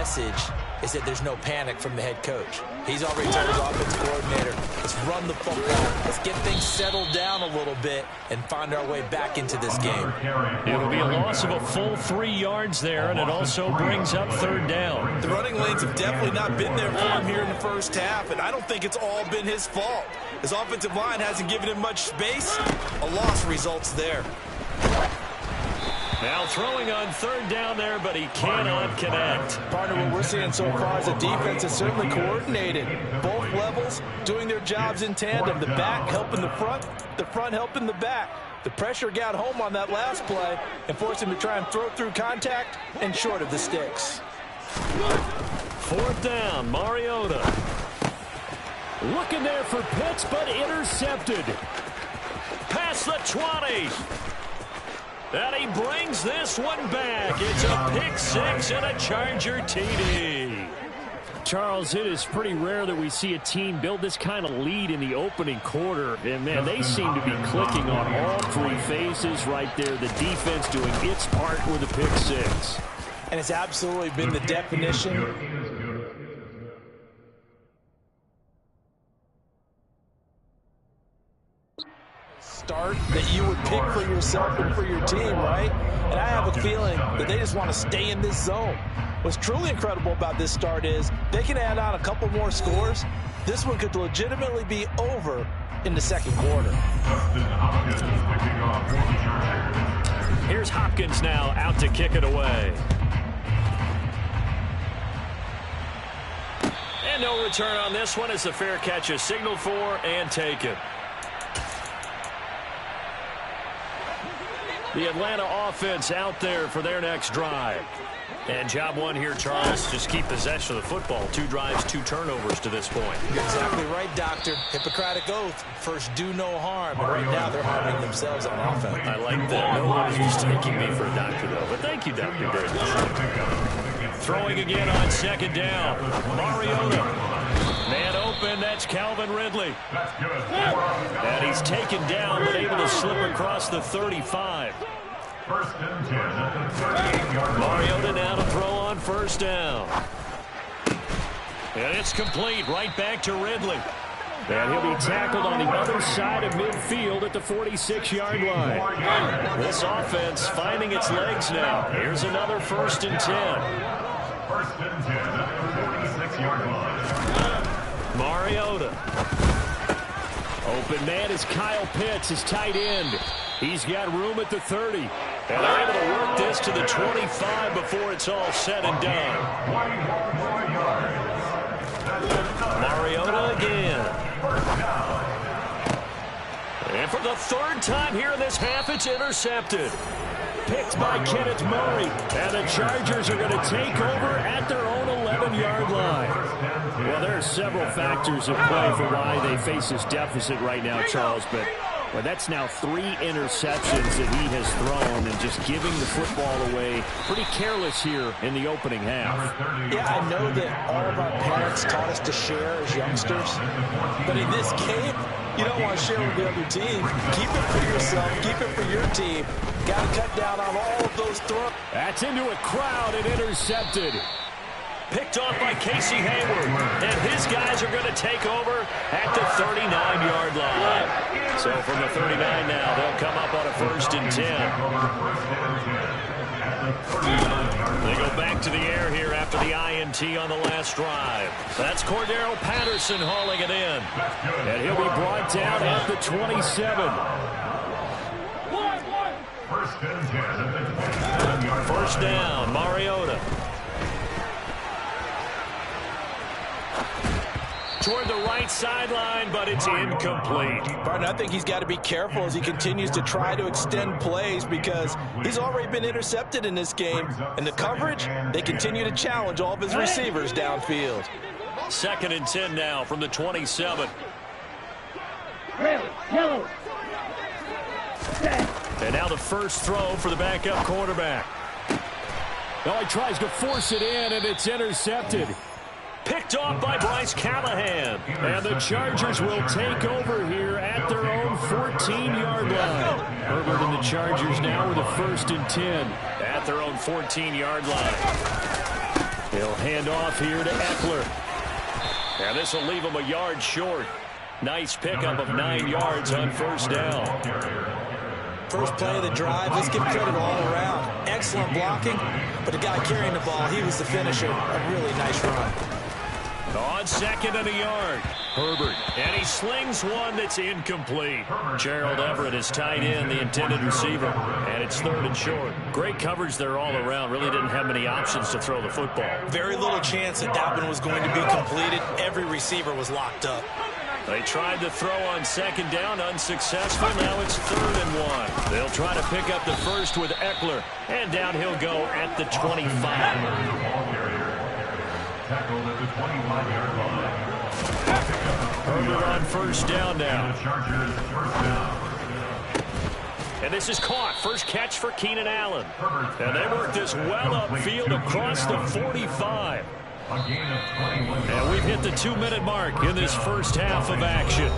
message is that there's no panic from the head coach. He's already told his offensive coordinator, let's run the football, let's get things settled down a little bit and find our way back into this game. It'll be a loss of a full 3 yards there, and it also brings up third down. The running lanes have definitely not been there for him here in the first half, and I don't think it's all been his fault. His offensive line hasn't given him much space. A loss results there. Now throwing on third down there, but he cannot connect. Partner, what we're seeing so far is a defense that's certainly coordinated. Both levels doing their jobs in tandem. The back helping the front helping the back. The pressure got home on that last play and forced him to try and throw through contact and short of the sticks. Fourth down, Mariota. Looking there for Pitts, but intercepted. Past the 20. And he brings this one back. It's a pick six and a Charger TD. Charles, it is pretty rare that we see a team build this kind of lead in the opening quarter. And, man, they seem to be clicking on all 3 phases right there. The defense doing its part with a pick six. And it's absolutely been the definition start that you would pick for yourself and for your team, right? And I have a feeling that they just want to stay in this zone. What's truly incredible about this start is they can add on a couple more scores. This one could legitimately be over in the second quarter. Here's Hopkins now out to kick it away. And no return on this one as the fair catch is signaled for and taken. The Atlanta offense out there for their next drive. And job one here, Charles, just keep possession of the football. 2 drives, 2 turnovers to this point. You're exactly right, Doctor. Hippocratic oath. First, do no harm. And right now, they're harming themselves on offense. I like that. No one is mistaking me for a doctor, though. But thank you, Doctor, very much. Throwing again on second down. Mariota. Man open, that's Calvin Ridley. And he's taken down, but able to slip across the 35. First and 10 at the 38-yard line. Mariota now to throw on first down. And it's complete, right back to Ridley. And he'll be tackled on the other side of midfield at the 46-yard line. This offense finding its legs now. Here's another first and 10. First and 10 at the 46-yard line. Mariota. Open man is Kyle Pitts, his tight end. He's got room at the 30. And they're able to work this to the 25 before it's all said and done. Mariota again. And for the 3rd time here in this half, it's intercepted. Picked by Kenneth Murray. And the Chargers are going to take over at their own 11-yard line. Well, there are several factors at play for why they face this deficit right now, Charles, but well, that's now 3 interceptions that he has thrown and just giving the football away pretty careless here in the opening half. Yeah, I know that all of our parents taught us to share as youngsters, but in this game, you don't want to share with the other team. Keep it for yourself. Keep it for your team. Got to cut down on all of those throws. That's into a crowd and intercepted. Picked off by Casey Hayward. And his guys are going to take over at the 39-yard line. So from the 39 now, they'll come up on a first and 10. They go back to the air here after the INT on the last drive. That's Cordero Patterson hauling it in. And he'll be brought down at the 27. First down, Mariota. Toward the right sideline, but it's incomplete. Barton, I think he's got to be careful as he continues to try to extend plays because he's already been intercepted in this game. And the coverage, they continue to challenge all of his receivers downfield. 2nd and 10 now from the 27. And now the first throw for the backup quarterback. Oh, he tries to force it in, and it's intercepted. Picked off by Bryce Callahan. And the Chargers will take over here at their own 14-yard line. Herbert and the Chargers now with a 1st and 10. At their own 14-yard line. He'll hand off here to Eckler. And this will leave him a yard short. Nice pickup of 9 yards on first down. First play of the drive, let's give credit all around. Excellent blocking, but the guy carrying the ball, he was the finisher. A really nice run. On second and a yard, Herbert. And he slings one that's incomplete. Gerald Everett is tied in, the intended receiver. And it's 3rd and short. Great coverage there all around. Really didn't have many options to throw the football. Very little chance that one was going to be completed. Every receiver was locked up. They tried to throw on second down, unsuccessful. Now it's 3rd and 1. They'll try to pick up the first with Eckler. And down he'll go at the 25. Tackled at the 25-yard line. Herbert on first down now. The Chargers first down. And this is caught. First catch for Keenan Allen. And they work this well upfield across the 45. A gain of 21 yards. And we've hit the 2-minute mark in this first half of action.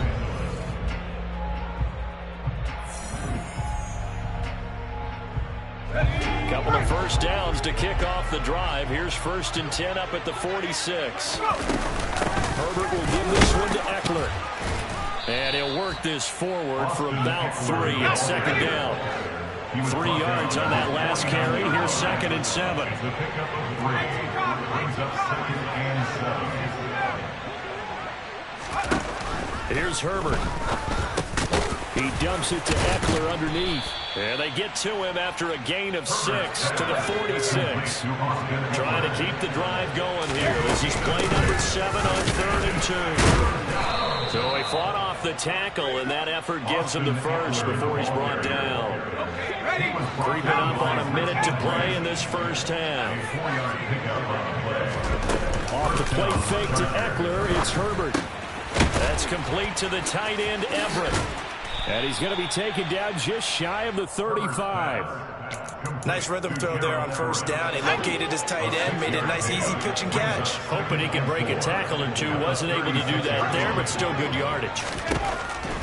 Couple of first downs to kick off the drive. Here's 1st and 10 up at the 46. Herbert will give this one to Eckler. And he'll work this forward for about 3 at second down. 3 yards on that last carry. Here's 2nd and 7. The pickup of 3 brings up 2nd and 7. Here's Herbert. He dumps it to Eckler underneath. And they get to him after a gain of 6 to the 46. Trying to keep the drive going here. This is play number 7 on 3rd and 2. So he fought off the tackle, and that effort gives him the first before he's brought down. Creeping up on a minute to play in this first half. Off the play fake to Eckler, it's Herbert. That's complete to the tight end, Everett. And he's going to be taken down just shy of the 35. Nice rhythm throw there on first down. He located his tight end, made a nice easy pitch and catch. Hoping he could break a tackle or two. Wasn't able to do that there, but still good yardage.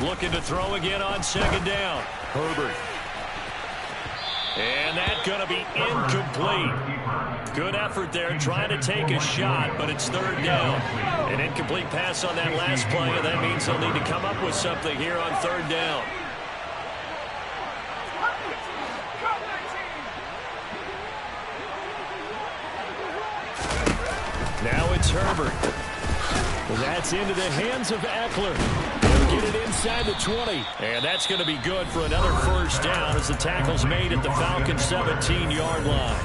Looking to throw again on second down. Herbert. And that's going to be incomplete. Good effort there trying to take a shot, but it's 3rd down. An incomplete pass on that last play, and that means they'll need to come up with something here on 3rd down. Now it's Herbert. That's into the hands of Eckler. He'll get it inside the 20. And that's going to be good for another first down as the tackle's made at the Falcons' 17-yard line.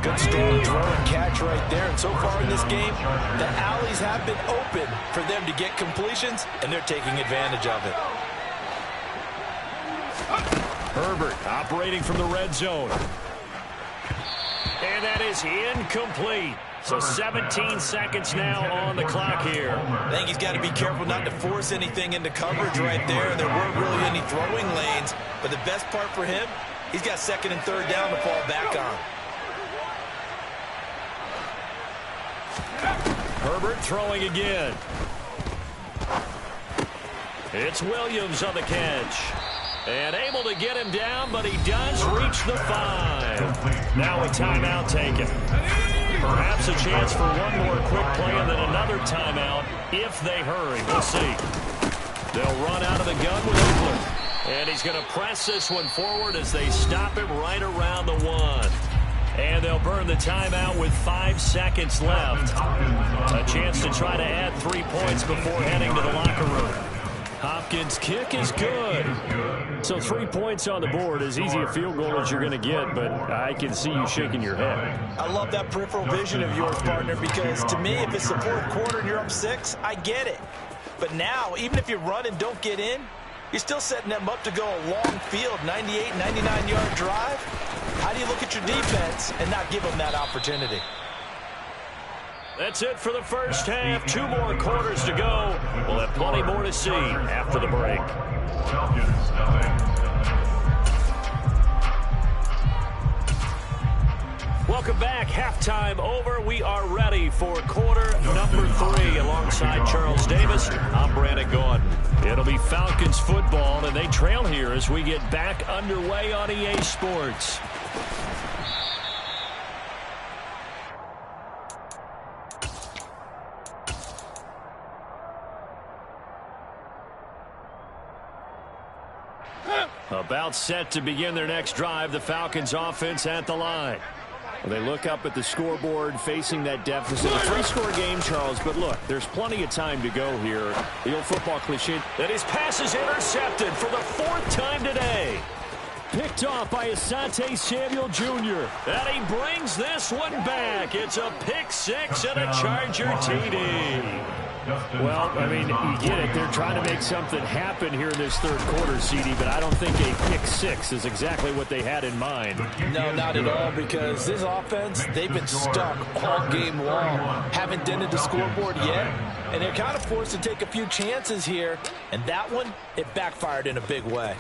Good strong throw and catch right there. And so far in this game, the alleys have been open for them to get completions, and they're taking advantage of it. Herbert operating from the red zone. And that is incomplete. So 17 seconds now on the clock here. I think he's got to be careful not to force anything into coverage right there. There weren't really any throwing lanes. But the best part for him, he's got 2nd and 3rd down to fall back on. Herbert throwing again. It's Williams on the catch. And able to get him down, but he does reach the 5. Now a timeout taken. Perhaps a chance for one more quick play and then another timeout if they hurry. We'll see. They'll run out of the gun with Eckler. And he's going to press this one forward as they stop him right around the 1. And they'll burn the timeout with 5 seconds left. A chance to try to add 3 points before heading to the locker room. Hopkins' kick is good. So 3 points on the board, as easy a field goal as you're going to get, but I can see you shaking your head. I love that peripheral vision of yours, partner, because to me, if it's the 4th quarter and you're up 6, I get it. But now, even if you run and don't get in, you're still setting them up to go a long field, 98, 99-yard drive. How do you look at your defense and not give them that opportunity? That's it for the first half. 2 more quarters to go. We'll have plenty more to see after the break. Welcome back. Halftime over. We are ready for quarter number 3. Alongside Charles Davis, I'm Brandon Gordon. It'll be Falcons football, and they trail here as we get back underway on EA Sports. About set to begin their next drive, the Falcons offense at the line. Well, they look up at the scoreboard facing that deficit. A 3-score game, Charles, but look, there's plenty of time to go here. The old football cliche. And his pass is intercepted for the 4th time today. Picked off by Asante Samuel Jr. And he brings this one back. It's a pick 6 and a Charger TD. Well, I mean, you get it. They're trying to make something happen here in this 3rd quarter, CD, but I don't think a pick 6 is exactly what they had in mind. No, not at all, because this offense, they've been stuck all game long. Haven't dented the scoreboard yet, and they're kind of forced to take a few chances here, and that one, it backfired in a big way.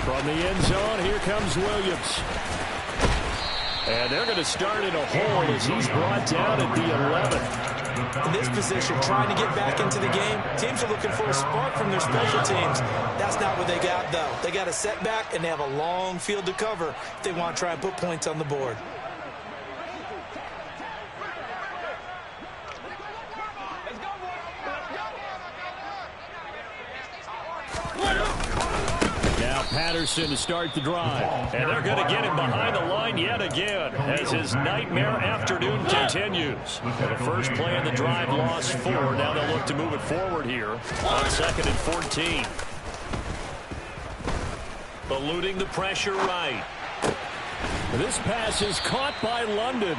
From the end zone, here comes Williams. And they're going to start in a hole as he's brought down at the 11th. In this position, trying to get back into the game, teams are looking for a spark from their special teams. That's not what they got, though. They got a setback, and they have a long field to cover if they want to try and put points on the board. Patterson to start the drive. And they're going to get him behind the line yet again as his nightmare afternoon continues. And the first play in the drive lost 4. Now they'll look to move it forward here on 2nd and 14. Eluding the pressure right. This pass is caught by London.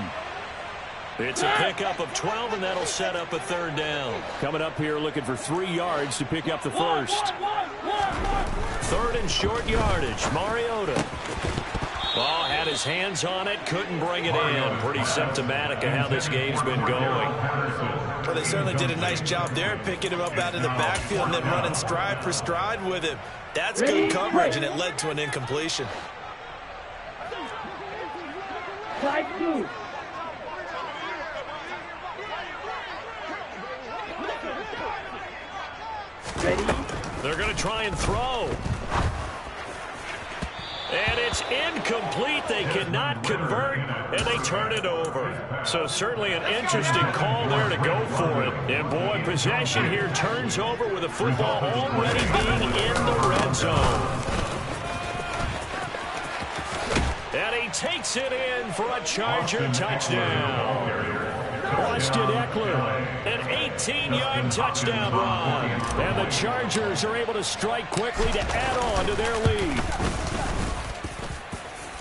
It's a pickup of 12, and that'll set up a 3rd down. Coming up here looking for 3 yards to pick up the first. 3rd and short yardage. Mariota. Ball had his hands on it, couldn't bring it in. Pretty symptomatic of how this game's been going. Well, they certainly did a nice job there, picking him up out of the backfield and then running stride for stride with him. That's good coverage, and it led to an incompletion. They're going to try and throw. And it's incomplete. They cannot convert, and they turn it over. So certainly an interesting call there to go for it. And, boy, possession here turns over with the football already being in the red zone. And he takes it in for a Charger touchdown. Austin Eckler. An 18-yard touchdown run. And the Chargers are able to strike quickly to add on to their lead.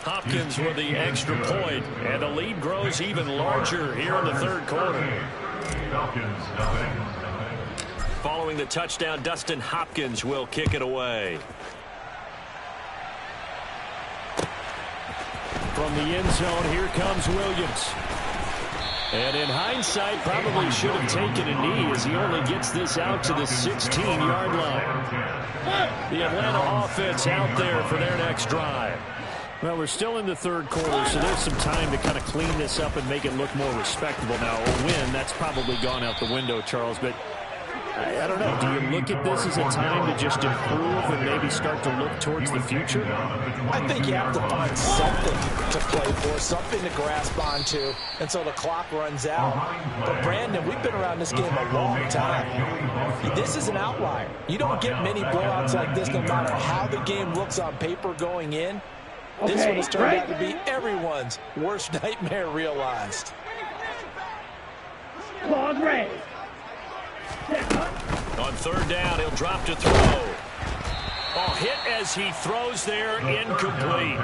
Hopkins with the extra point, and the lead grows even larger here in the 3rd quarter. Following the touchdown, Dustin Hopkins will kick it away. From the end zone, here comes Williams. And in hindsight, probably should have taken a knee as he only gets this out to the 16-yard line. The Atlanta offense out there for their next drive. Well, we're still in the 3rd quarter, so there's some time to kind of clean this up and make it look more respectable. Now, a win, that's probably gone out the window, Charles, but I don't know. Do you look at this as a time to just improve and maybe start to look towards the future? I think you have to find something to play for, something to grasp onto, and so the clock runs out. But, Brandon, we've been around this game a long time. This is an outlier. You don't get many blowouts like this no matter how the game looks on paper going in. This one has turned out to be everyone's worst nightmare realized. Claude Ray. On 3rd down, he'll drop to throw. Oh, hit as he throws there, incomplete.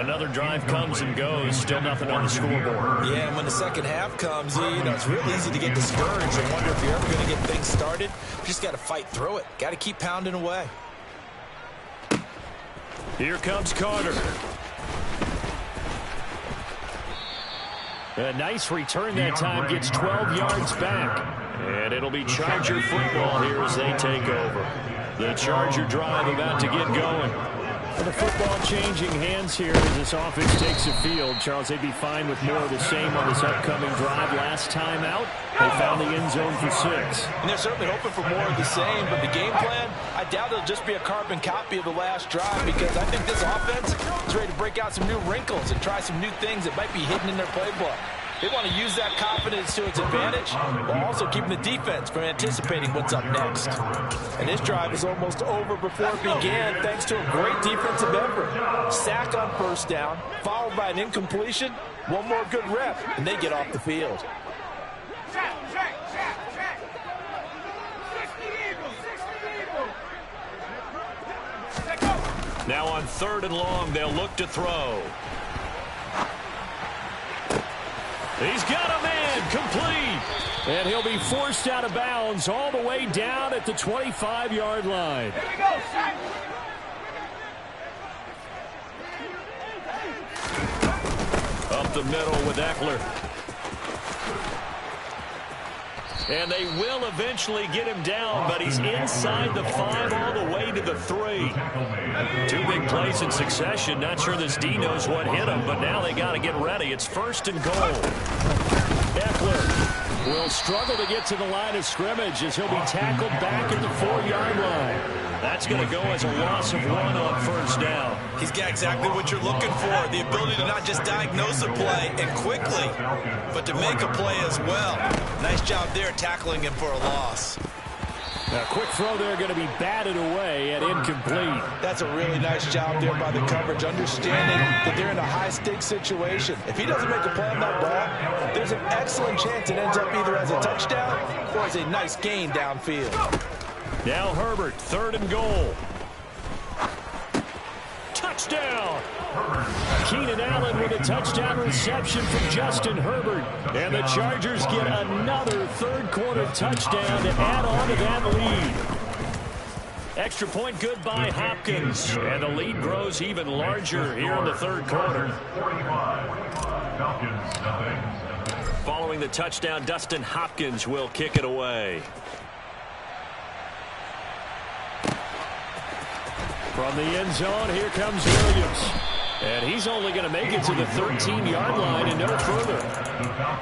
Another drive comes and goes, still nothing on the scoreboard. Yeah, and when the second half comes, it's real easy to get discouraged and wonder if you're ever going to get things started. You just got to fight through it. Got to keep pounding away. Here comes Carter. A nice return that time, gets 12 yards back. And it'll be Charger football here as they take over. The Charger drive about to get going. And the football changing hands here as this offense takes the field. Charles, they'd be fine with more of the same on this upcoming drive. Last time out, they found the end zone for 6. And they're certainly hoping for more of the same, but the game plan, I doubt it'll just be a carbon copy of the last drive, because I think this offense is ready to break out some new wrinkles and try some new things that might be hidden in their playbook. They want to use that confidence to its advantage while also keeping the defense from anticipating what's up next. And this drive is almost over before it began thanks to a great defensive effort. Sack on first down, followed by an incompletion. One more good rep, and they get off the field. Now on 3rd and long, they'll look to throw. He's got a man, complete. And he'll be forced out of bounds all the way down at the 25-yard line. Here we go, Shaq. Up the middle with Eckler. And they will eventually get him down, but he's inside the 5 all the way to the 3. 2 big plays in succession. Not sure this D knows what hit him, but now they got to get ready. It's 1st and goal. Eckler will struggle to get to the line of scrimmage as he'll be tackled back at the 4-yard line. That's going to go as a loss of 1 on 1st down. He's got exactly what you're looking for, the ability to not just diagnose a play and quickly, but to make a play as well. Nice job there tackling him for a loss. A quick throw there going to be batted away and incomplete. That's a really nice job there by the coverage, understanding that they're in a high-stakes situation. If he doesn't make a play on that ball, there's an excellent chance it ends up either as a touchdown or as a nice gain downfield. Now Herbert, 3rd and goal. Touchdown! Keenan Allen with a touchdown reception from Justin Herbert. And the Chargers get another 3rd quarter touchdown to add on to that lead. Extra point good by Hopkins. And the lead grows even larger here in the 3rd quarter. Following the touchdown, Dustin Hopkins will kick it away. From the end zone, here comes Williams. And he's only going to make it to the 13-yard line and no further.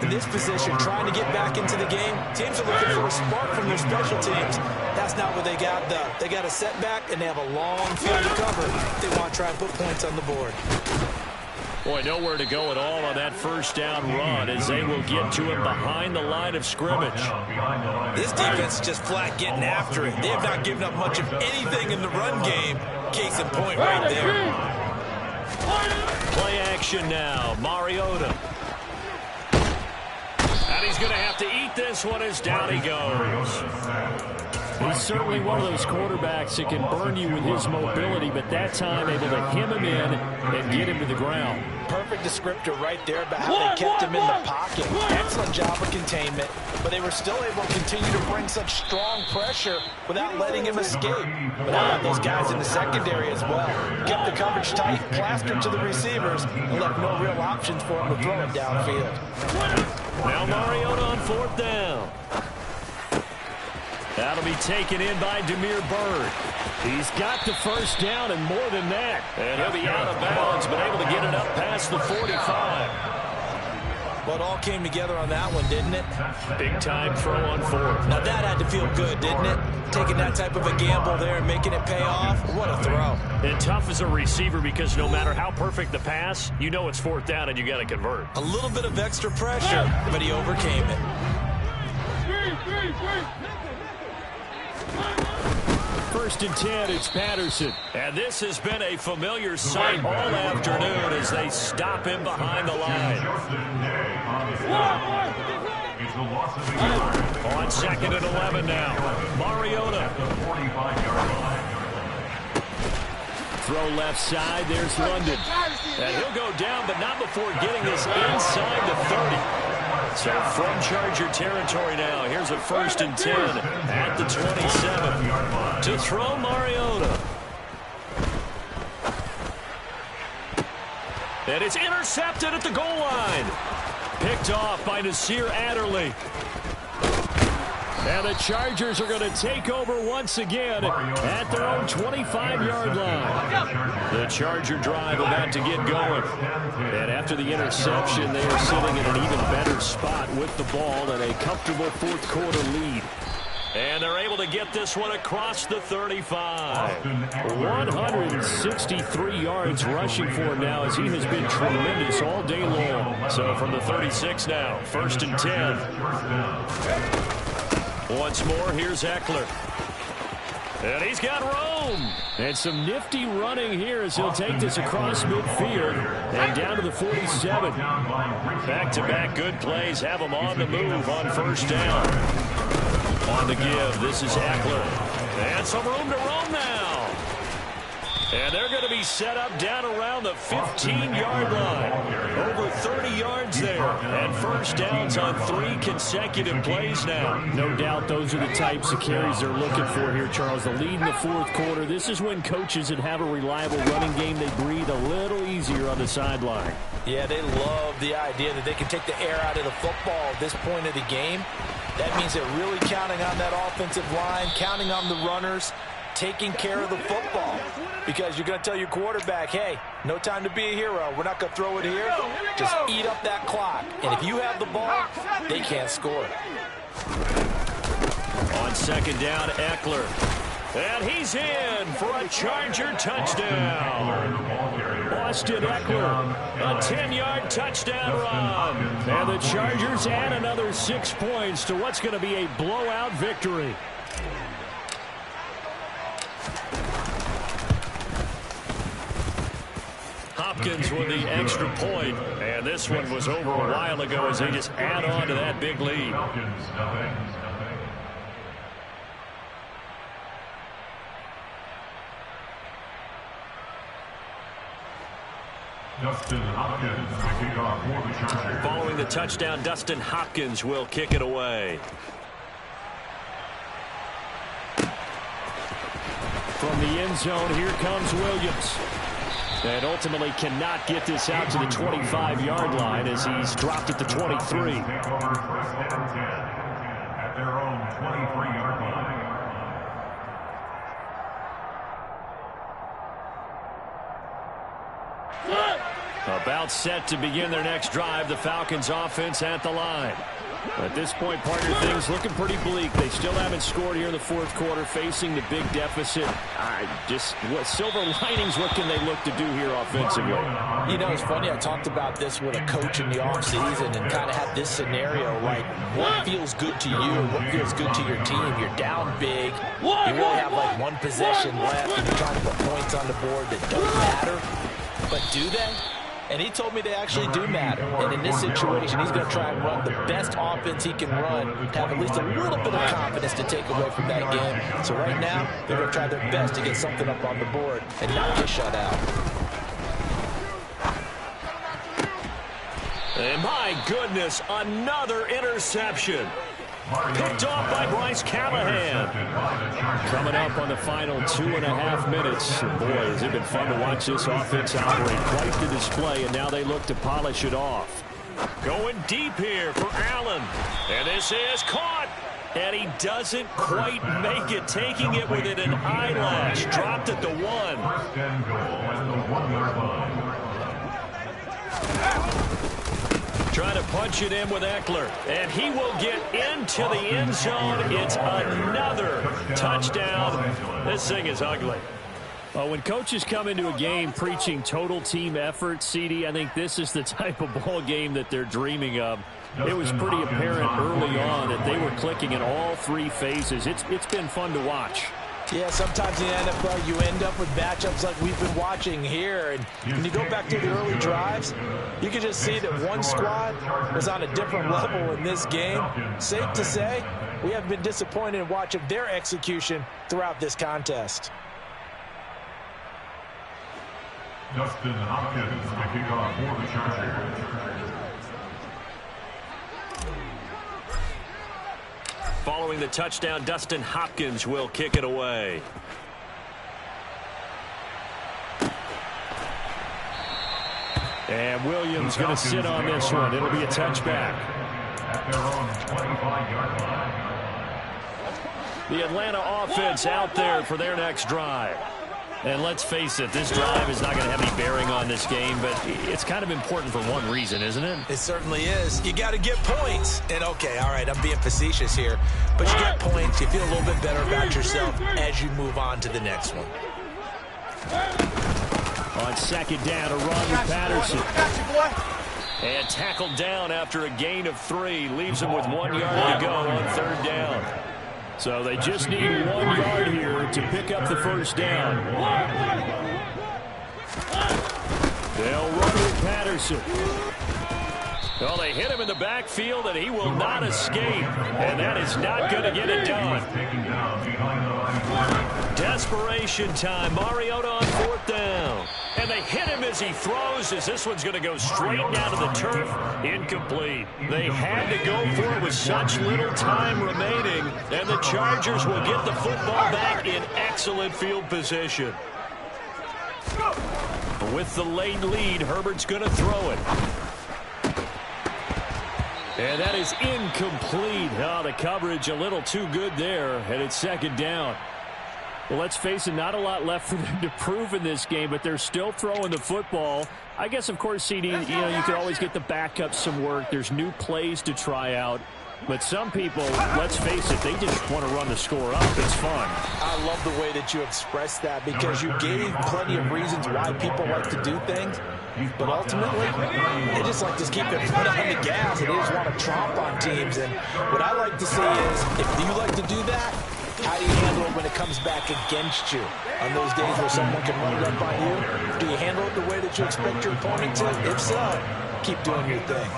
In this position, trying to get back into the game, teams are looking for a spark from their special teams. That's not what they got, though. They got a setback, and they have a long field to cover. They want to try and put points on the board. Boy, nowhere to go at all on that 1st down run as they will get to him behind the line of scrimmage. This defense is just flat getting after it. They have not given up much of anything in the run game. Case in point right there. Play action now. Mariota. And he's going to have to eat this one as down he goes. He's certainly one of those quarterbacks that can burn you with his mobility, but that time able to hem him in and get him to the ground. Perfect descriptor right there about how they kept him in the pocket. Excellent job of containment, but they were still able to continue to bring such strong pressure without letting him escape. But how about those guys in the secondary as well? Kept the coverage tight, plastered to the receivers, and left no real options for him to throw it downfield. Now Mariota on 4th down. That'll be taken in by Damiere Byrd. He's got the 1st down and more than that. And he'll be out of bounds, but able to get it up past the 45. Well, it all came together on that one, didn't it? Big time throw on 4th. Now that had to feel good, didn't it? Taking that type of a gamble there and making it pay off. What a throw. And tough as a receiver because no matter how perfect the pass, you know it's 4th down and you got to convert. A little bit of extra pressure, but he overcame it. 1st and 10, it's Patterson. And this has been a familiar sight all afternoon as they stop him behind the line. On 2nd and 11 now. Mariota. Throw left side, there's London. And he'll go down, but not before getting this inside the 30. So from Charger territory now, here's a 1st and 10 at the 27. To throw Mariota. And it's intercepted at the goal line. Picked off by Nasir Adderley. And the Chargers are going to take over once again at their own 25-yard line. The Charger drive about to get going. And after the interception, they are sitting in an even better spot with the ball and a comfortable 4th quarter lead. And they're able to get this one across the 35. 163 yards rushing for him now, as he has been tremendous all day long. So from the 36 now, 1st and 10. Once more, here's Eckler. And he's got room. And some nifty running here as he'll take this across midfield and down to the 47. Back-to-back good plays have him on the move on 1st down. On the give, this is Eckler. And some room to roam now. And they're going to be set up down around the 15-yard line. Over 30 yards there. And 1st downs on 3 consecutive plays now. No doubt those are the types of carries they're looking for here, Charles. The lead in the 4th quarter. This is when coaches that have a reliable running game, they breathe a little easier on the sideline. Yeah, they love the idea that they can take the air out of the football at this point of the game. That means they're really counting on that offensive line, counting on the runners, taking care of the football. Because you're going to tell your quarterback, hey, no time to be a hero. We're not going to throw it here. Just eat up that clock. And if you have the ball, they can't score. On 2nd down, Eckler. And he's in for a Charger touchdown. Austin Eckler, a 10-yard touchdown run. And the Chargers add another 6 points to what's going to be a blowout victory. Hopkins with the extra point, and this one was over a while ago as they just add on to that big lead. Dustin Hopkins, the kickoff for the Chargers. Following the touchdown, Dustin Hopkins will kick it away. From the end zone, here comes Williams. And ultimately cannot get this out to the 25-yard line as he's dropped at the 23. At their own 23-yard line. About set to begin their next drive, the Falcons offense at the line. At this point, partner, things looking pretty bleak. They still haven't scored here in the 4th quarter, facing the big deficit. What silver linings, what can they look to do here offensively? You know, it's funny, I talked about this with a coach in the offseason and kind of had this scenario, like, what feels good to you, what feels good to your team? You're down big, you really have like 1 possession left, and you're trying to put points on the board that don't matter. But do they? And he told me they actually do matter. And in this situation, he's going to try and run the best offense he can run to have at least a little bit of confidence to take away from that game. So right now, they're going to try their best to get something up on the board and not get shut out. And my goodness, another interception. Picked off by Bryce Callahan. Coming up on the final 2.5 minutes. Boy, has it been fun to watch this offense operate. Quite the display, and now they look to polish it off. Going deep here for Allen. And this is caught. And he doesn't quite make it, taking it within an eyelash. Dropped at the 1. First and goal at the 1-yard line. Trying to punch it in with Eckler. And he will get into the end zone. It's another touchdown. This thing is ugly. When coaches come into a game preaching total team effort, CD, I think this is the type of ball game that they're dreaming of. It was pretty apparent early on that they were clicking in all 3 phases. It's been fun to watch. Yeah, sometimes in the NFL you end up with matchups like we've been watching here. And when you go back to the early drives, you can just see that one squad was on a different level in this game. Safe to say, we have been disappointed in watching their execution throughout this contest. Dustin Hopkins, the kickoff for the Chargers. Following the touchdown, Dustin Hopkins will kick it away. And Williams going to sit on this one. It'll be a touchback. At their own 25-yard line. The Atlanta offense out there for their next drive. And let's face it, this drive is not going to have any bearing on this game, but it's kind of important for one reason, isn't it? It certainly is. You got to get points. And, okay, all right, I'm being facetious here. But you get points. You feel a little bit better about yourself as you move on to the next one. On second down, a run with Patterson. And tackled down after a gain of 3. Leaves him with 1 yard to go on third down. So they just need 1 yard here to pick up the first down. They'll run with Patterson. Well, they hit him in the backfield, and he will not escape. And that is not going to get it done. Desperation time. Mariota on fourth down. And they hit him as he throws, as this one's going to go straight down to the turf. Incomplete. They had to go for it with such little time remaining. And the Chargers will get the football back in excellent field position. With the late lead, Herbert's going to throw it. And that is incomplete. Oh, the coverage a little too good there, and it's second down. Well, let's face it, not a lot left for them to prove in this game, but they're still throwing the football. I guess, of course, CD, you could always get the backup some work. There's new plays to try out. But some people, let's face it, they just want to run the score up. It's fun. I love the way that you expressed that because you gave plenty of reasons why people like to do things. But ultimately, they just like to keep their foot on the gas, and they just want to tromp on teams. And what I like to see is, if you like to do that, how do you handle it when it comes back against you? On those days where someone can run it up on you, do you handle it the way that you expect your opponent to? If so, keep doing your thing.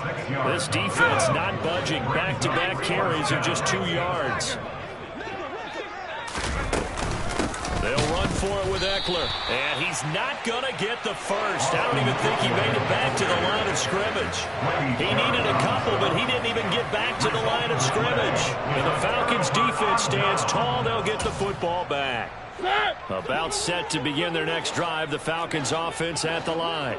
This defense not budging. Back-to-back carries of just 2 yards. They'll run for it with Eckler. And he's not going to get the first. I don't even think he made it back to the line of scrimmage. He needed a couple, but he didn't even get back to the line of scrimmage. And the Falcons defense stands tall. They'll get the football back. About set to begin their next drive. The Falcons offense at the line.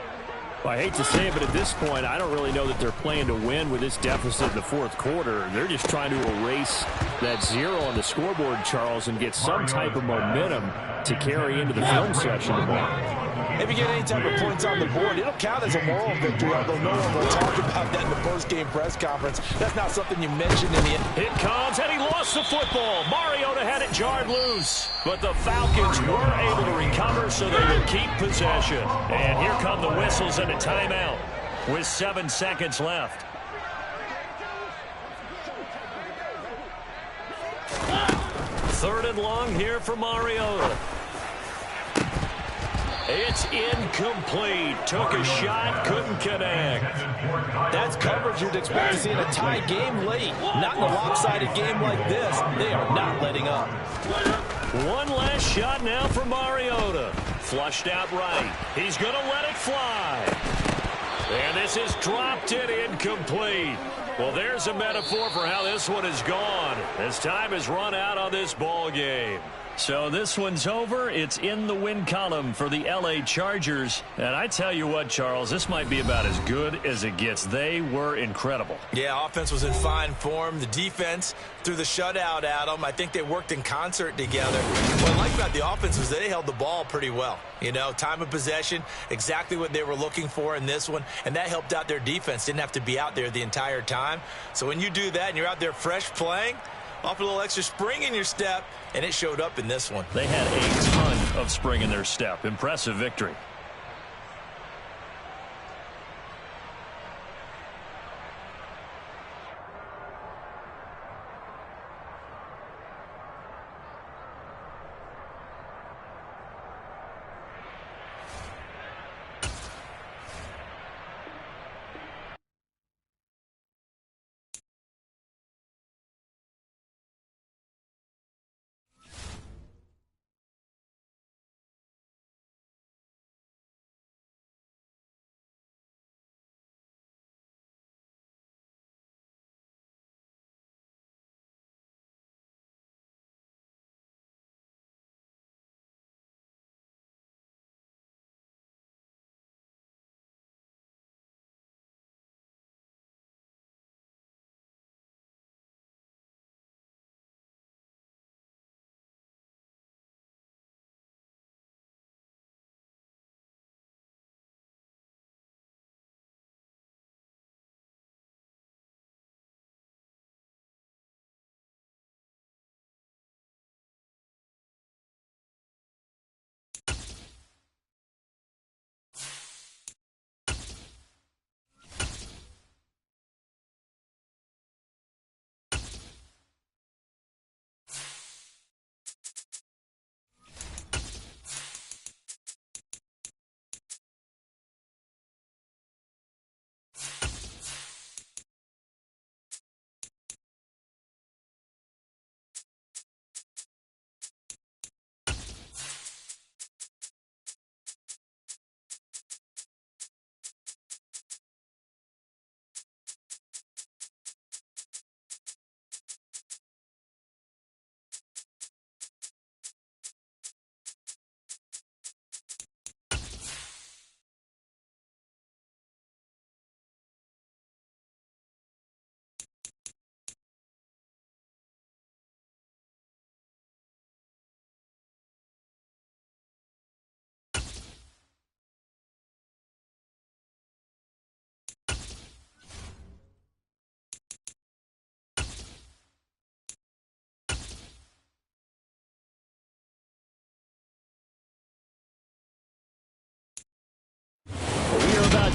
Well, I hate to say it, but at this point, I don't really know that they're playing to win with this deficit in the fourth quarter. They're just trying to erase that 0 on the scoreboard, Charles, and get some type of momentum to carry into the film session tomorrow. If you get any type of points on the board, it'll count as a moral victory, although no one will talk about that in the post-game press conference. That's not something you mentioned in the end. It comes, and he lost the football. Mariota had it jarred loose. But the Falcons were able to recover, so they will keep possession. And here come the whistles and a timeout with 7 seconds left. Third and long here for Mariota. It's incomplete. Took a shot, couldn't connect. That's coverage you'd expect to see in a tie game late. Not in a lopsided game like this. They are not letting up. One last shot now for Mariota. Flushed out right. He's going to let it fly. And this is dropped in incomplete. Well, there's a metaphor for how this one is gone. As time has run out on this ball game. So this one's over. It's in the win column for the L.A. Chargers. And I tell you what, Charles, this might be about as good as it gets. They were incredible. Yeah, offense was in fine form. The defense threw the shutout at them. I think they worked in concert together. What I like about the offense was they held the ball pretty well. You know, time of possession, exactly what they were looking for in this one. And that helped out their defense. Didn't have to be out there the entire time. So when you do that and you're out there fresh playing, off a little extra spring in your step, and it showed up in this one. They had a ton of spring in their step. Impressive victory.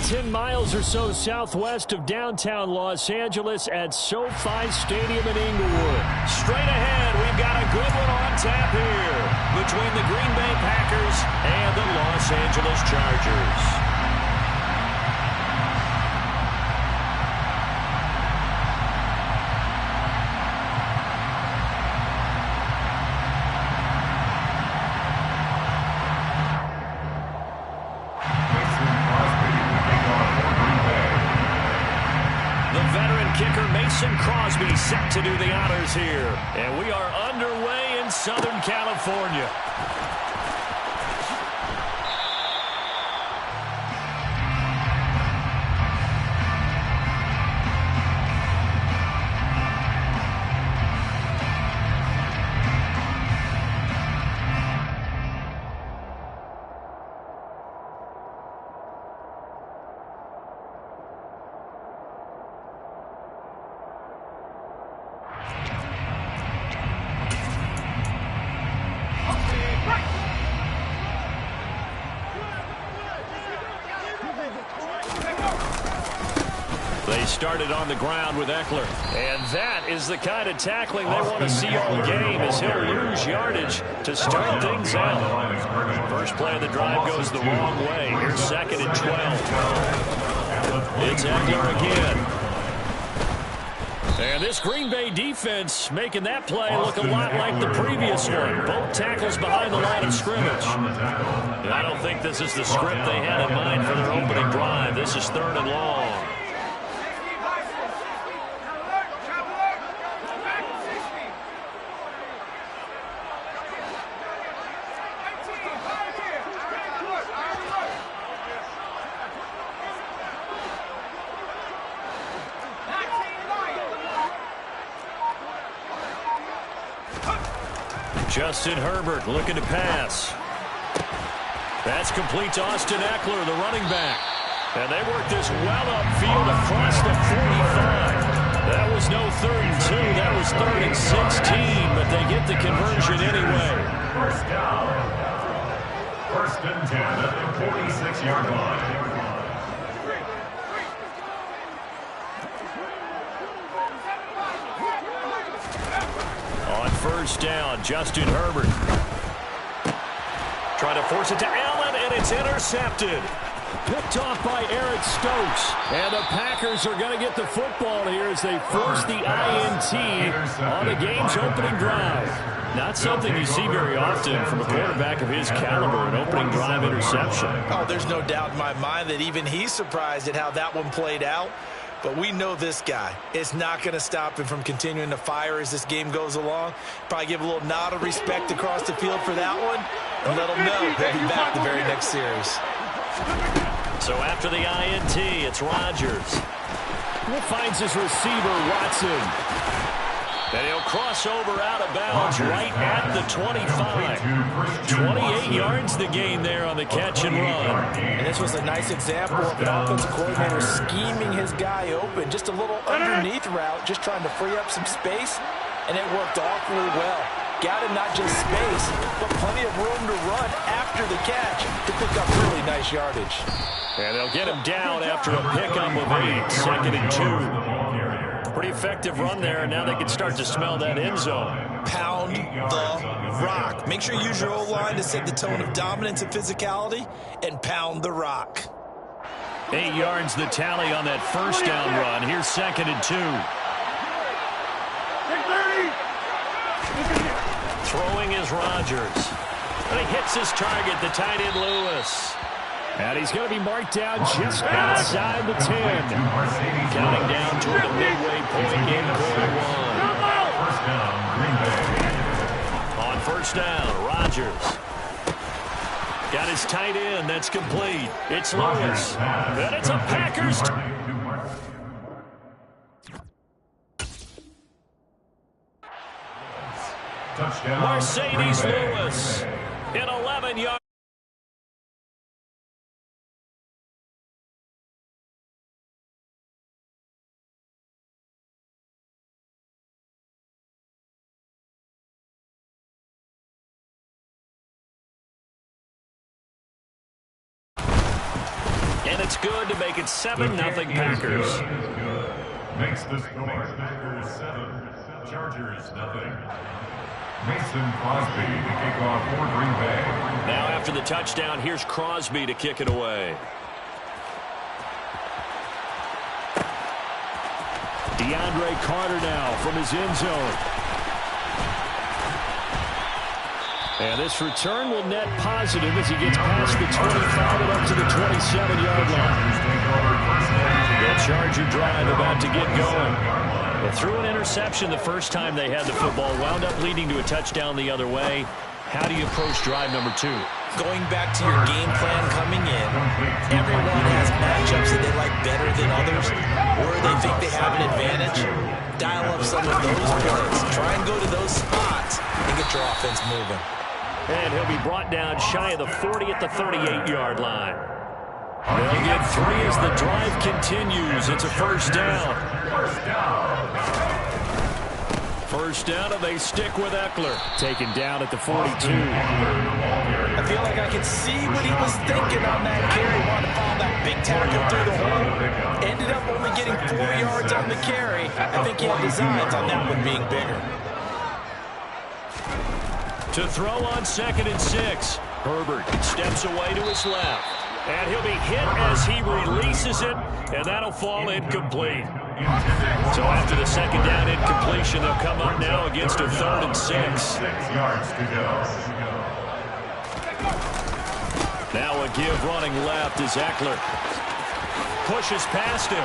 10 miles or so southwest of downtown Los Angeles at SoFi Stadium in Inglewood. Straight ahead, we've got a good one on tap here between the Green Bay Packers and the Los Angeles Chargers. Crosby set to do the honors here. And we are underway in Southern California. They started on the ground with Eckler. And that is the kind of tackling they want to see all game, as he'll lose yardage to start things out. First play of the drive goes the wrong way. Here's 2nd and 12. It's Eckler again. And this Green Bay defense making that play look a lot like the previous one. Both tackles behind the line of scrimmage. I don't think this is the script they had in mind for their opening drive. This is 3rd and long. Justin Herbert looking to pass. That's complete to Austin Eckler, the running back. And they work this well upfield across the 45. That was no 3rd and 2. That was 3rd and 16, but they get the conversion anyway. First down. 1st and 10 at the 46-yard line. On 1st down, Justin Herbert. Trying to force it to Allen, and it's intercepted. Picked off by Eric Stokes. And the Packers are going to get the football here as they force the INT on the game's opening drive. Not something you see very often from a quarterback of his caliber, an opening drive interception. Oh, there's no doubt in my mind that even he's surprised at how that one played out. But we know this guy is not going to stop him from continuing to fire as this game goes along. Probably give a little nod of respect across the field for that one and let him know he'll be back the very next series. So after the INT, it's Rodgers. He finds his receiver, Watson. And he'll cross over out of bounds right at the 25. 28 yards the gain there on the catch and run. And this was a nice example of an offensive coordinator scheming his guy open. Just a little underneath route, just trying to free up some space, and it worked awfully well. Got him not just space, but plenty of room to run after the catch to pick up really nice yardage. And they'll get him down after a pickup of 8, 2nd and 2. Pretty effective run there, and now they can start to smell that end zone. Pound the rock. Make sure you use your O-line to set the tone of dominance and physicality, and pound the rock. 8 yards the tally on that 1st down run. Here's 2nd and 2. Throwing is Rodgers. And he hits his target, the tight end Lewis. And he's going to be marked down just outside the 10. Counting down toward the midway point in quarter 1. First down, Green Bay. On 1st down, Rodgers. Got his tight end. That's complete. It's Lewis. And it's a Packers. Mercedes Lewis in 11 yards. And it's good to make it 7-0 Packers. Makes the score Packers 7, Chargers 0. Mason Crosby to kick off for Green Bay. Now after the touchdown, here's Crosby to kick it away. DeAndre Carter now from his end zone. And this return will net positive as he gets past the 25 and up to the 27-yard line. The Charger drive about to get going. They threw an interception the first time they had the football, wound up leading to a touchdown the other way. How do you approach drive number 2? Going back to your game plan coming in, everyone has matchups that they like better than others, or they think they have an advantage. Dial up some of those plays. Try and go to those spots and get your offense moving. And he'll be brought down shy of the 40 at the 38-yard line. They'll get 3 as the drive continues. It's a first down. First down, and they stick with Eckler. Taken down at the 42. I feel like I can see what he was thinking on that carry. Wanted to follow that big tackle through the hole. Ended up only getting 4 yards on the carry. I think he had designs on that one being bigger. To throw on 2nd and 6. Herbert steps away to his left. And he'll be hit as he releases it, and that'll fall incomplete. So after the second down incompletion, they'll come up now against a 3rd and 6. 6 yards to go. Now a give running left as Eckler pushes past him.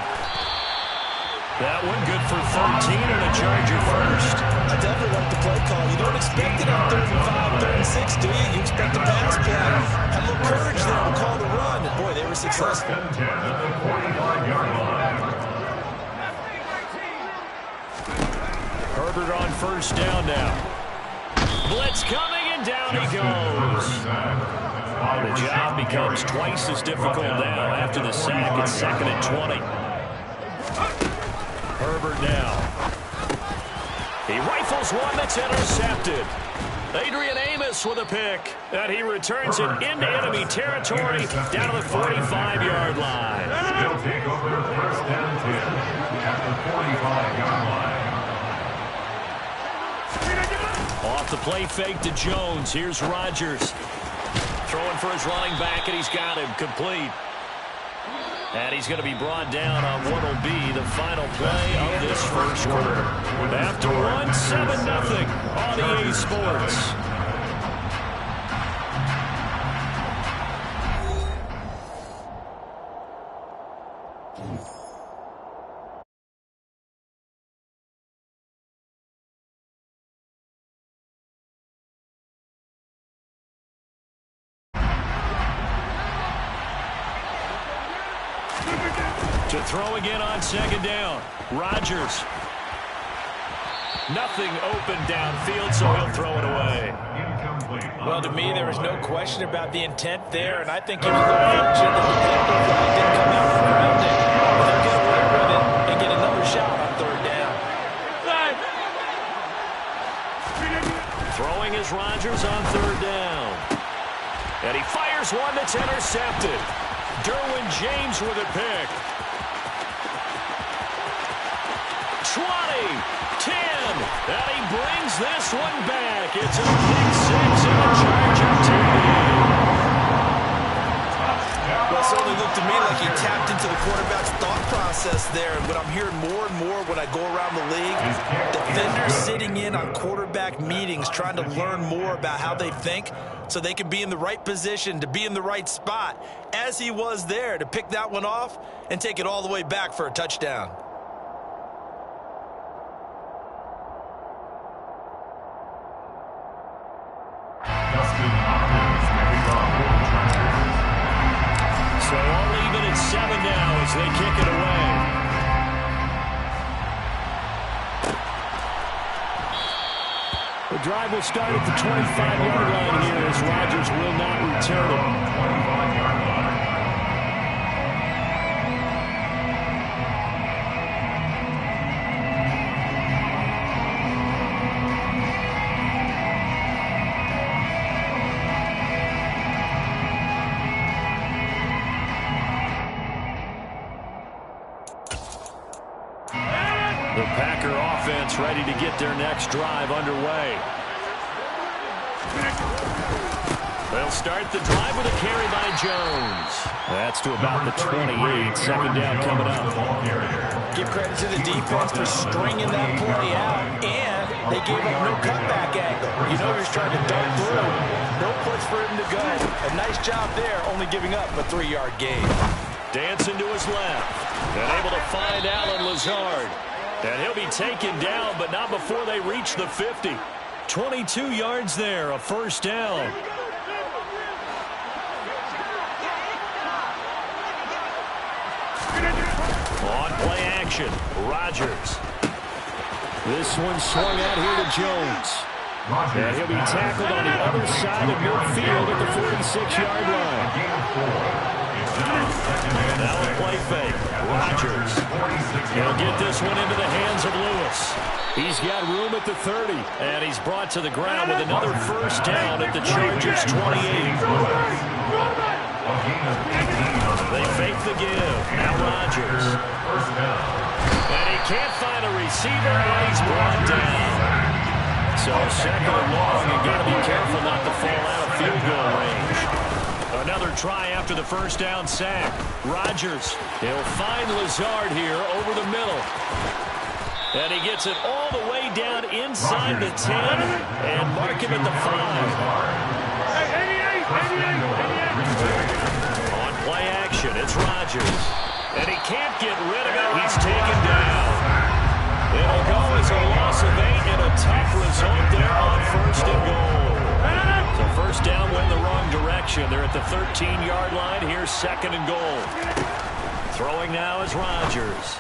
That one good for 13 and a Charger first. I definitely like the play call. You don't expect it on 3rd and 5, 3rd and 6, do you? You expect a pass play. Had a little courage there to call the run, and boy, they were successful. 10 at the 45-yard line. Herbert on first down now. Blitz coming, and down he goes. The job becomes twice as difficult now after the sack. It's 2nd and 20. Herbert now. He rifles one that's intercepted. Adrian Amos with a pick. And he returns it into enemy territory down to the 45-yard line. They'll take over 1st and 10 at the 45-yard line. Off the play fake to Jones. Here's Rodgers. Throwing for his running back, and he's got him complete. And he's going to be brought down on what will be the final play of this first quarter. After one, 7-0 on EA Sports. To throw again on 2nd down. Rodgers. Nothing open downfield, so he'll throw it away. Well, to me, there was no question about the intent there, and I think he was fortunate that the Packers didn't come out from around it. They'll get away with it and get another shot on 3rd down. Throwing is Rodgers on 3rd down. And he fires one that's intercepted. Derwin James with a pick. 20, 10, and he brings this one back. It's a big 6 and a Charger TD. Well, it certainly looked to me like he tapped into the quarterback's thought process there. And what I'm hearing more and more when I go around the league, defenders sitting in on quarterback meetings trying to learn more about how they think so they can be in the right position to be in the right spot, as he was there to pick that one off and take it all the way back for a touchdown. So all even at 7 now as they kick it away. The drive will start at the 25-yard line here as Rodgers will not return it. 25-yard line. The Packer offense ready to get their next drive underway. They'll start the drive with a carry by Jones. That's to about the 28. Second down coming up. Give credit to the defense for stringing that play out, and they gave up no cutback angle. You know he was trying to dart through. No place for him to go. A nice job there, only giving up a 3-yard gain. Dancing to his left. And able to find Alan Lazard. And he'll be taken down, but not before they reach the 50. 22 yards there, a first down. On play action, Rodgers. This one swung out here to Jones. And he'll be tackled on the other side of midfield at the 46-yard line. Now a play fake. Rodgers. He'll get this one into the hands of Lewis. He's got room at the 30. And he's brought to the ground with another first down at the Chargers' 28. They fake the give. Now Rodgers. And he can't find a receiver, and he's brought down. So second and long, you've got to be careful not to fall out of field goal range. Another try after the first down sack. Rodgers, he'll find Lazard here over the middle. And he gets it all the way down inside the 10 and mark him at the 5. On play action, it's Rodgers. And he can't get rid of it. He's taken down. It'll go as a loss of 8 and a tough result there on first and goal. So first down went the wrong direction. They're at the 13-yard line. Here's second and goal. Throwing now is Rodgers.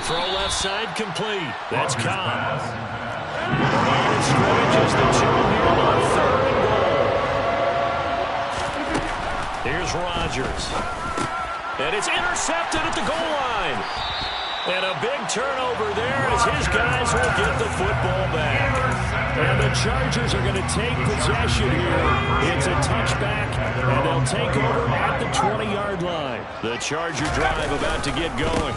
Throw left side complete. That's Cobb. Line of scrimmage is the 2 here on third and goal. Here's Rodgers. And it's intercepted at the goal line. And a big turnover there as his guys will get the football back. And the Chargers are going to take possession here. It's a touchback, and they'll take over at the 20-yard line. The Charger drive about to get going.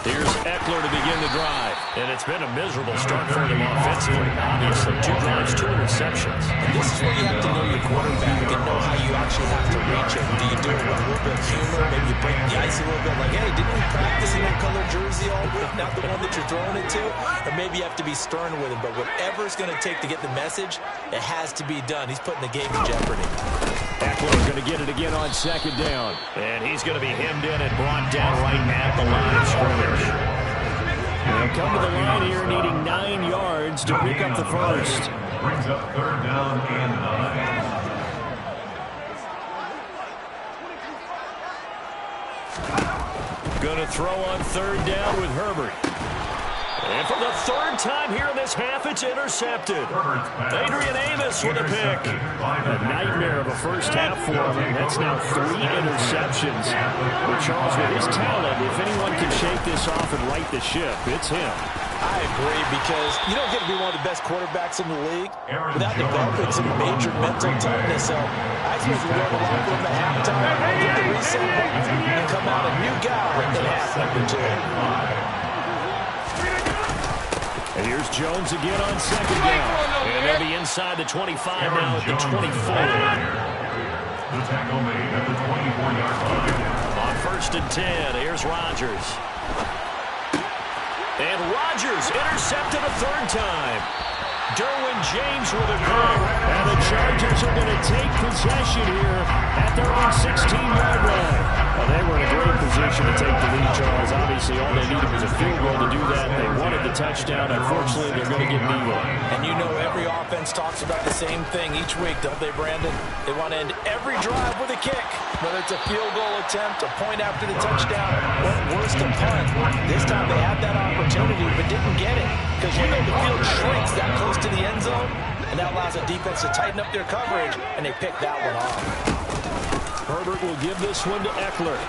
Here's Eckler to begin the drive. And it's been a miserable start for them offensively. Obviously, 2 drives, 2 interceptions. And this is where you have to know your quarterback and know how you actually have to reach him. Do you do it with a little bit of humor? Maybe you break the ice a little bit like, hey, didn't we practice in that color jersey all week? Not the one that you're throwing it to? Or maybe you have to be stern with him. But whatever it's going to take to get the message, it has to be done. He's putting the game in jeopardy. Eckler going to get it again on second down. And he's going to be hemmed in and brought down right at the line of scrimmage. They'll come to the line here needing 9 yards to pick up the first. Brings up third down and 9. Going to throw on third down with Herbert. And for the third time here in this half, it's intercepted. Adrian Amos with a pick. A nightmare of a first half for him. That's now 3 interceptions. But Charles, with his talent, if anyone can shake this off and right the ship, it's him. I agree, because you don't get to be one of the best quarterbacks in the league without developing some major mental toughness. So I expect we're going to locker room at halftime, get the reset button, and come out a new guy in half number 2. And here's Jones again on second down. And they'll be inside the 25 now at the 24. The tackle made at the 24-yard line. On first and 10, here's Rodgers. And Rodgers intercepted a third time. Derwin James with a pick. And the Chargers are going to take possession here at their own 16-yard line. Well, they were in a great position to take the lead, Charles. Obviously, all they needed was a field goal to do that. They wanted the touchdown. Unfortunately, they're going to get neither. And you know every offense talks about the same thing each week, don't they, Brandon? They want to end every drive with a kick, whether it's a field goal attempt, a point after the touchdown, or worse, a punt. This time they had that opportunity but didn't get it, because you know the field shrinks that close to the end zone, and that allows the defense to tighten up their coverage, and they pick that one off. Herbert will give this one to Eckler.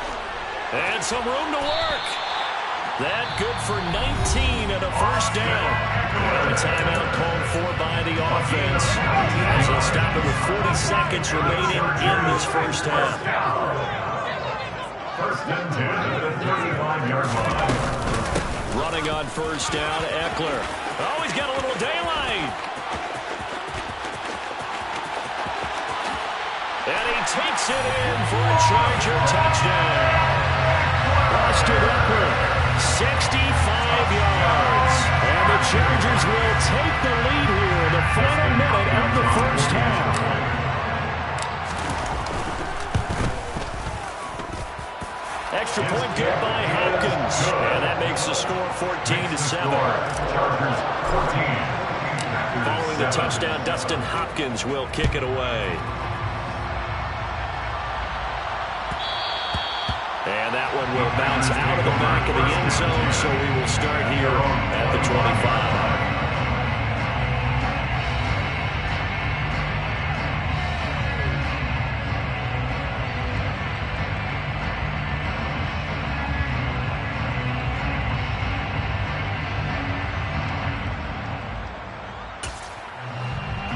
And some room to work. That good for 19 and a first down. And a timeout called for by the offense, as they'll stop it with 40 seconds remaining in this first half. First and 10 at the 35-yard line. Running on first down, Eckler. Oh, he's got a little daylight. And he takes it in for a Charger touchdown. Austin Eckler, 65 yards. And the Chargers will take the lead here in the final minute of the first half. Extra point good by Hopkins. And that makes the score 14-7. Following the touchdown, Dustin Hopkins will kick it away. And that one will bounce out of the back of the end zone, so we will start here at the 25.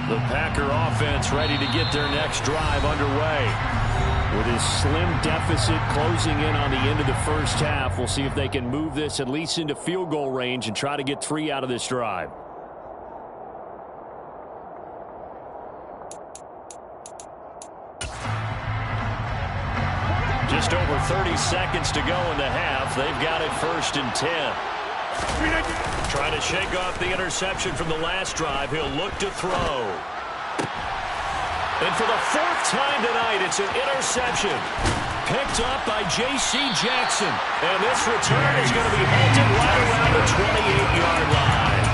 The Packer offense ready to get their next drive underway. With his slim deficit closing in on the end of the first half, we'll see if they can move this at least into field goal range and try to get 3 out of this drive. Just over 30 seconds to go in the half. They've got it 1st and 10. Trying to shake off the interception from the last drive. He'll look to throw. And for the 4th time tonight, it's an interception. Picked up by J.C. Jackson. And this return is going to be halted right around the 28-yard line.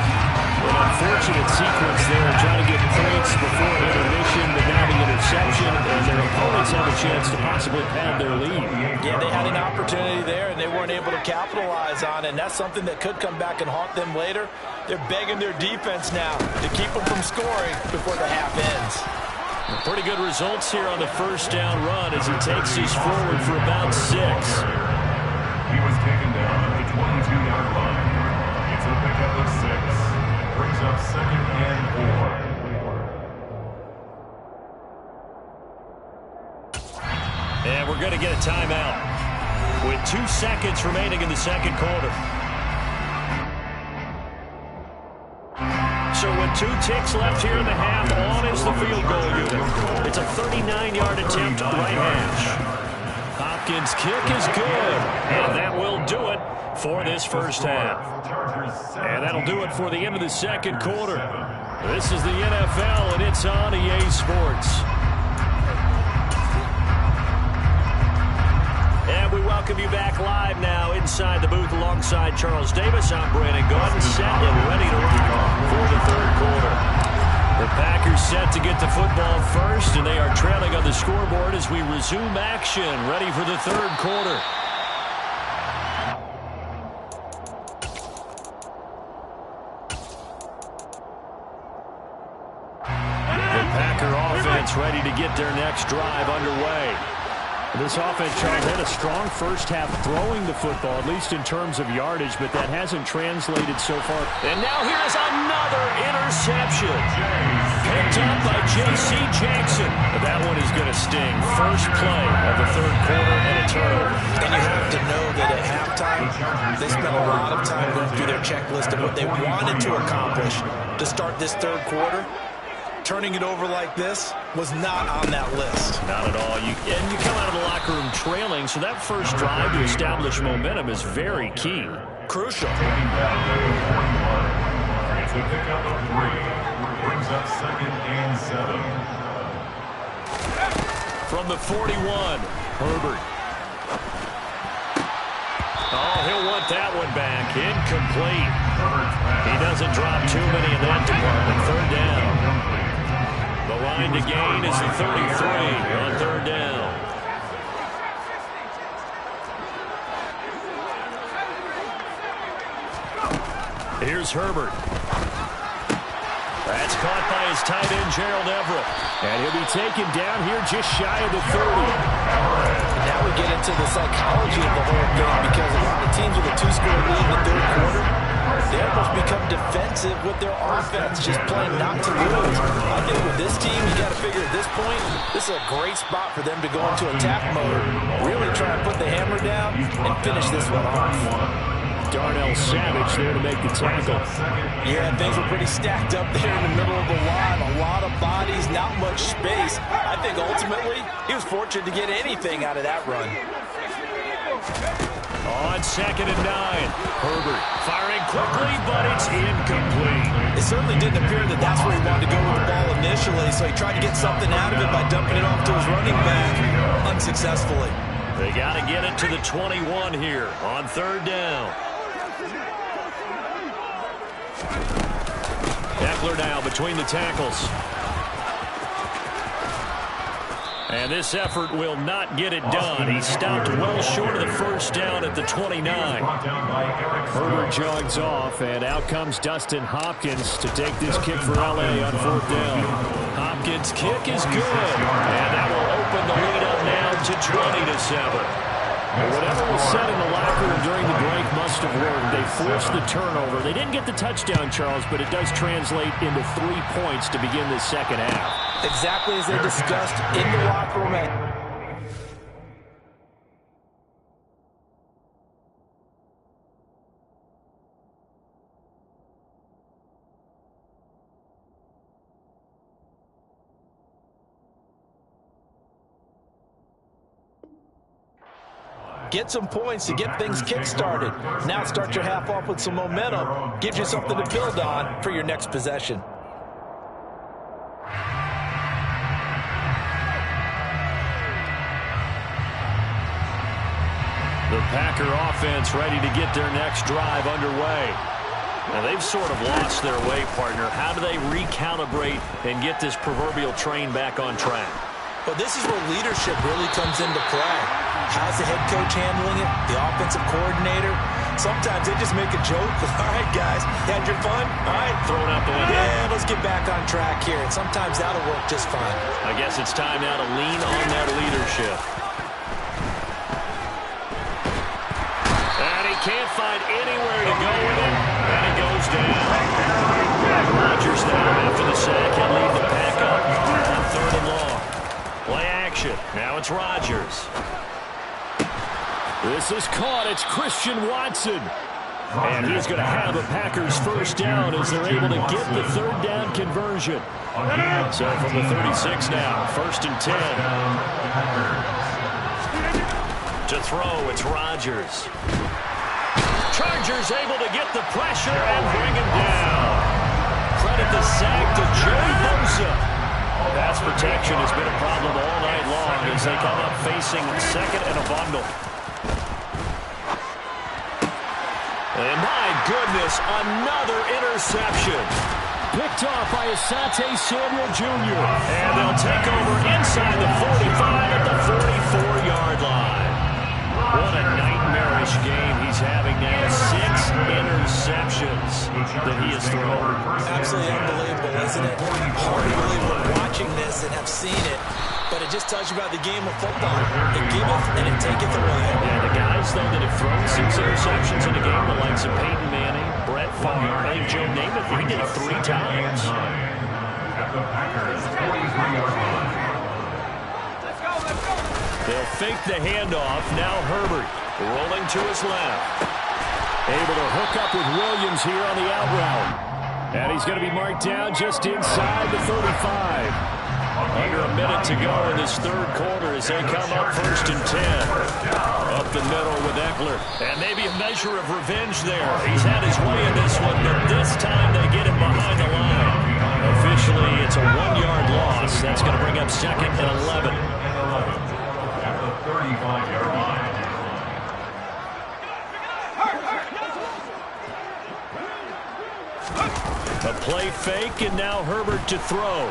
An unfortunate sequence there, trying to get points before intermission, but now the interception, and their opponents have a chance to possibly pad their lead. Yeah, they had an opportunity there, and they weren't able to capitalize on it, and that's something that could come back and haunt them later. They're begging their defense now to keep them from scoring before the half ends. Pretty good results here on the first down run as he takes these forward for about 6. He was taken down at the 22-yard line. It's a pickup of 6. Brings up 2nd and 4. And we're going to get a timeout with 2 seconds remaining in the second quarter. So with 2 ticks left here in the half, on is the field goal unit. It's a 39-yard attempt right hash. Hopkins' kick is good, and that will do it for this first half. And that'll do it for the end of the second quarter. This is the NFL, and it's on EA Sports. And we welcome you back live now inside the booth alongside Charles Davis. I'm Brandon Gordon, set and ready to rock for the third quarter. The Packers set to get the football first, and they are trailing on the scoreboard as we resume action, ready for the third quarter. The Packer offense ready to get their next drive underway. This offense, Charles, had a strong first half throwing the football, at least in terms of yardage, but that hasn't translated so far. And now here's another interception. Picked up by J.C. Jackson. But that one is going to sting. First play of the third quarter and a turnover. And you have to know that at halftime, they spent a lot of time going through their checklist of what they wanted to accomplish to start this third quarter. Turning it over like this was not on that list. Not at all. And you come out of the locker room trailing, so that first drive to establish momentum is very key. Crucial. It's a pickup of 3. Brings up 2nd and 7. From the 41, Herbert. Oh, he'll want that one back. Incomplete. He doesn't drop too many in that department. Third down. The line to gain is the 33 on third down. Here's Herbert. That's caught by his tight end, Gerald Everett. And he'll be taken down here just shy of the 30. Now we get into the psychology of the whole thing, because a lot of teams with a 2-score lead in the third quarter, they almost become defensive with their offense, just playing not to lose. I think with this team, you got to figure at this point, this is a great spot for them to go into attack mode, really try and put the hammer down and finish this one off. Darnell Savage there to make the tackle. Yeah, things were pretty stacked up there in the middle of the line. A lot of bodies, not much space. I think ultimately he was fortunate to get anything out of that run. On 2nd and 9. Herbert firing quickly, but it's incomplete. It certainly didn't appear that that's where he wanted to go with the ball initially, so he tried to get something out of it by dumping it off to his running back unsuccessfully. They got to get it to the 21 here on 3rd down. Eckler now between the tackles. And this effort will not get it done. He stopped well short of the 1st down at the 29. Herbert jogs off, and out comes Dustin Hopkins to take this kick for L.A. on 4th down. Hopkins' kick is good, and that will open the lead up now to 20-7. Whatever was said in the locker room during the break must have worked. They forced the turnover. They didn't get the touchdown, Charles, but it does translate into 3 points to begin the second half. Exactly as they discussed in the locker room. Get some points to get things kick-started. Now start your half off with some momentum. Gives you something to build on for your next possession. The Packer offense ready to get their next drive underway. Now they've sort of lost their way, partner. How do they recalibrate and get this proverbial train back on track? Well, this is where leadership really comes into play. How's the head coach handling it? The offensive coordinator? Sometimes they just make a joke. All right, guys, you had your fun? All right. Throw it out the window. Yeah, let's get back on track here. And sometimes that'll work just fine. I guess it's time now to lean on that leadership. And he can't find anywhere to go with it. And it goes down. Rodgers now after the sack. He'll lead the pack up on 3rd and long. Play action. Now it's Rodgers. This is caught. It's Christian Watson. And he's going to have a Packers 1st down as they're able to get the 3rd down conversion. So from the 36 now, 1st and 10. To throw, it's Rodgers. Chargers able to get the pressure and bring him down. Credit the sack to Joey Bosa. Pass protection has been a problem all night long as they come up facing 2nd and a bundle. And my goodness, another interception. Picked off by Asante Samuel Jr. And they'll take over inside the 45 at the 44-yard line. What a nightmarish game he's having now. 6 interceptions that he has thrown. Absolutely unbelievable, isn't it? Hard to believe we're watching this and have seen it. But it just tells you about the game of football. It giveth and it taketh away. Yeah, the guys, though, that have thrown 6 interceptions in a game, the likes of Peyton Manning, Brett Favre, and Joe Namath, he did it 3 times. At the Packers' 43-yard line. They'll fake the handoff. Now Herbert rolling to his left. Able to hook up with Williams here on the out route. And he's going to be marked down just inside the 35. Under a minute to go in this 3rd quarter as they come up 1st and 10. Up the middle with Eckler. And maybe a measure of revenge there. He's had his way in this one, but this time they get him behind the line. Officially, it's a 1-yard loss. That's going to bring up 2nd and 11. At the 35-yard line. A play fake, and now Herbert to throw.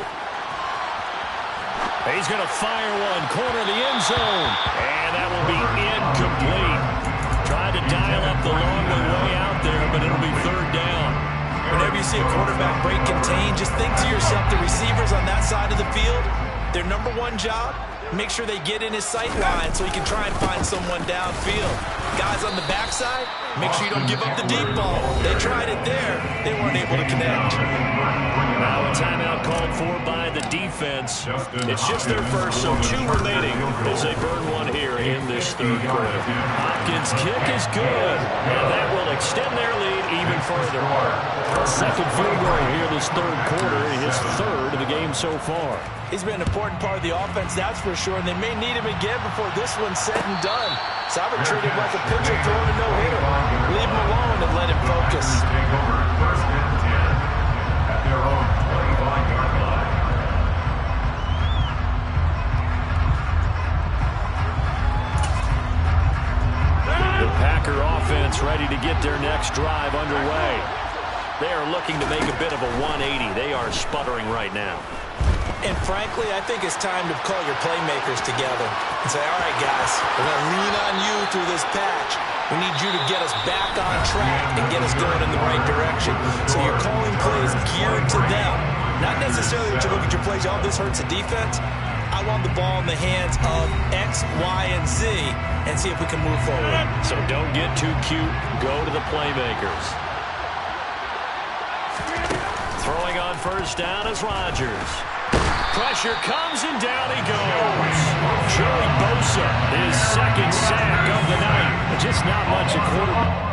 He's going to fire one, corner of the end zone, and that will be incomplete. Tried to dial up the long way out there, but it'll be 3rd down. Whenever you see a quarterback break contain, just think to yourself, the receivers on that side of the field, their number 1 job, make sure they get in his sight line so he can try and find someone downfield. Guys on the backside, make sure you don't give up the deep ball. They tried it there. They weren't able to connect. Now a timeout called for by the defense. It's just their first, so 2 remaining as they burn one here in this third quarter. Hopkins' kick is good, and that will extend their lead even further. Second field goal here this third quarter, his third of the game so far. He's been an important part of the offense, that's for sure, and they may need him again before this one's said and done. So I would treat him like a pitcher throwing a no-hitter. Leave him alone and let him focus. Take over first and 10 at their own 25-yard line. The Packer offense ready to get their next drive underway. They are looking to make a bit of a 180. They are sputtering right now. And frankly, I think it's time to call your playmakers together and say, all right, guys, we're going to lean on you through this patch. We need you to get us back on track and get us going in the right direction. So you're calling plays geared to them. Not necessarily that you look at your plays, oh, this hurts the defense. I want the ball in the hands of X, Y, and Z and see if we can move forward. So don't get too cute. Go to the playmakers. Throwing on first down is Rodgers. Pressure comes, and down he goes. Joey Bosa, his second sack of the night. Just not much a quarterback.